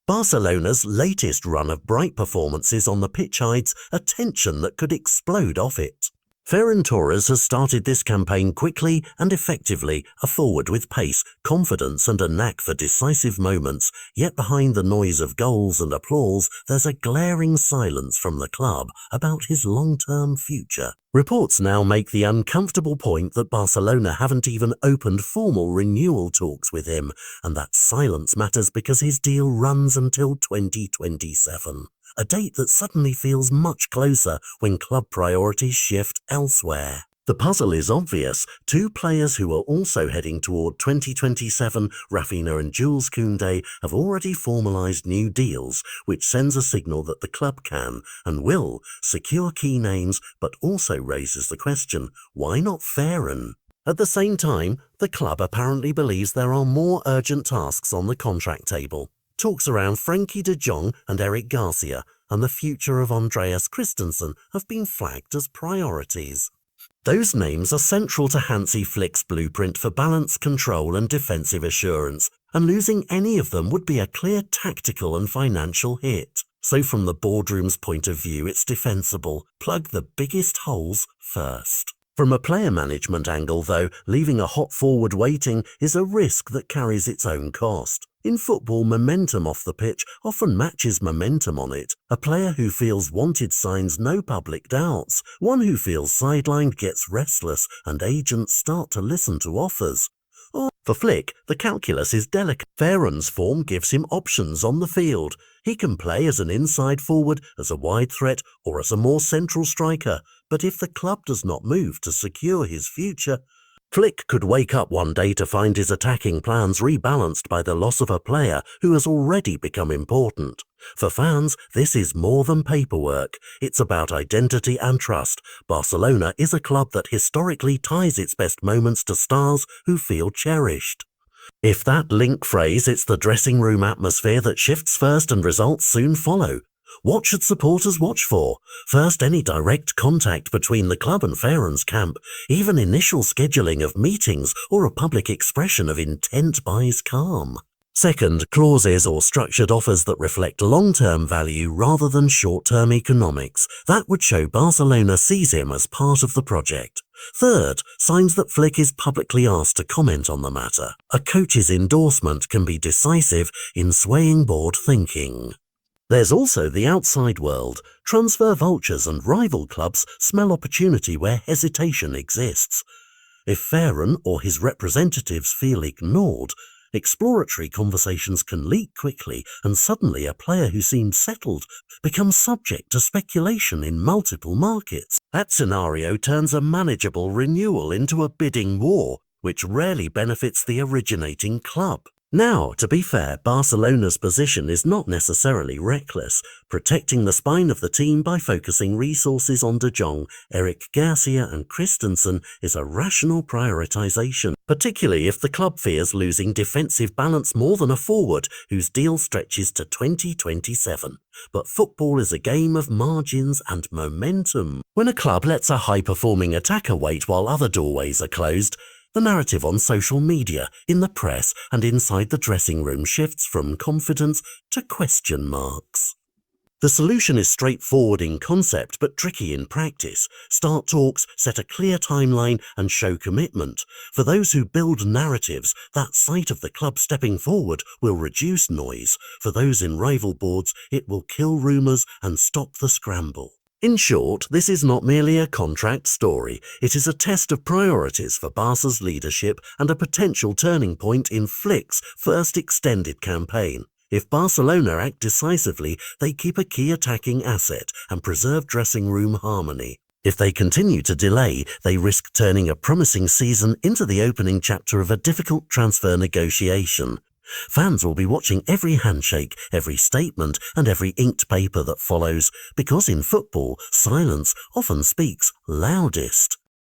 Barcelona's latest run of bright performances on the pitch hides a tension that could explode off it. Ferran has started this campaign quickly and effectively, a forward with pace, confidence and a knack for decisive moments, yet behind the noise of goals and applause there's a glaring silence from the club about his long-term future. Reports now make the uncomfortable point that Barcelona haven't even opened formal renewal talks with him, and that silence matters because his deal runs until 2027. A date that suddenly feels much closer when club priorities shift elsewhere. The puzzle is obvious. Two players who are also heading toward 2027, Rafinha and Jules Koundé, have already formalised new deals, which sends a signal that the club can, and will, secure key names, but also raises the question, why not Ferran? At the same time, the club apparently believes there are more urgent tasks on the contract table. Talks around Frenkie de Jong and Eric Garcia and the future of Andreas Christensen have been flagged as priorities. Those names are central to Hansi Flick's blueprint for balance, control and defensive assurance, and losing any of them would be a clear tactical and financial hit. So from the boardroom's point of view, it's defensible. Plug the biggest holes first. From a player management angle, though, leaving a hot forward waiting is a risk that carries its own cost. In football, momentum off the pitch often matches momentum on it. A player who feels wanted signs no public doubts. One who feels sidelined gets restless, and agents start to listen to offers. For Flick, the calculus is delicate. Ferran's form gives him options on the field. He can play as an inside forward, as a wide threat, or as a more central striker. But if the club does not move to secure his future, Flick could wake up one day to find his attacking plans rebalanced by the loss of a player who has already become important. For fans, this is more than paperwork. It's about identity and trust. Barcelona is a club that historically ties its best moments to stars who feel cherished. If that link phrase, it's the dressing room atmosphere that shifts first and results soon follow. What should supporters watch for? First, any direct contact between the club and Ferran's camp, even initial scheduling of meetings or a public expression of intent buys calm. Second, clauses or structured offers that reflect long-term value rather than short-term economics. That would show Barcelona sees him as part of the project. Third, signs that Flick is publicly asked to comment on the matter. A coach's endorsement can be decisive in swaying board thinking. There's also the outside world. Transfer vultures and rival clubs smell opportunity where hesitation exists. If Ferran or his representatives feel ignored, exploratory conversations can leak quickly, and suddenly a player who seemed settled becomes subject to speculation in multiple markets. That scenario turns a manageable renewal into a bidding war, which rarely benefits the originating club. Now, to be fair, Barcelona's position is not necessarily reckless, protecting the spine of the team by focusing resources on de Jong, Eric Garcia and Christensen is a rational prioritization, particularly if the club fears losing defensive balance more than a forward whose deal stretches to 2027. But football is a game of margins and momentum. When a club lets a high-performing attacker wait while other doorways are closed, the narrative on social media, in the press and inside the dressing room shifts from confidence to question marks. The solution is straightforward in concept but tricky in practice. Start talks, set a clear timeline and show commitment. For those who build narratives, that sight of the club stepping forward will reduce noise. For those in rival boards, it will kill rumours and stop the scramble. In short, this is not merely a contract story. It is a test of priorities for Barca's leadership and a potential turning point in Flick's first extended campaign. If Barcelona act decisively, they keep a key attacking asset and preserve dressing room harmony. If they continue to delay, they risk turning a promising season into the opening chapter of a difficult transfer negotiation. Fans will be watching every handshake, every statement and every inked paper that follows, because in football, silence often speaks loudest.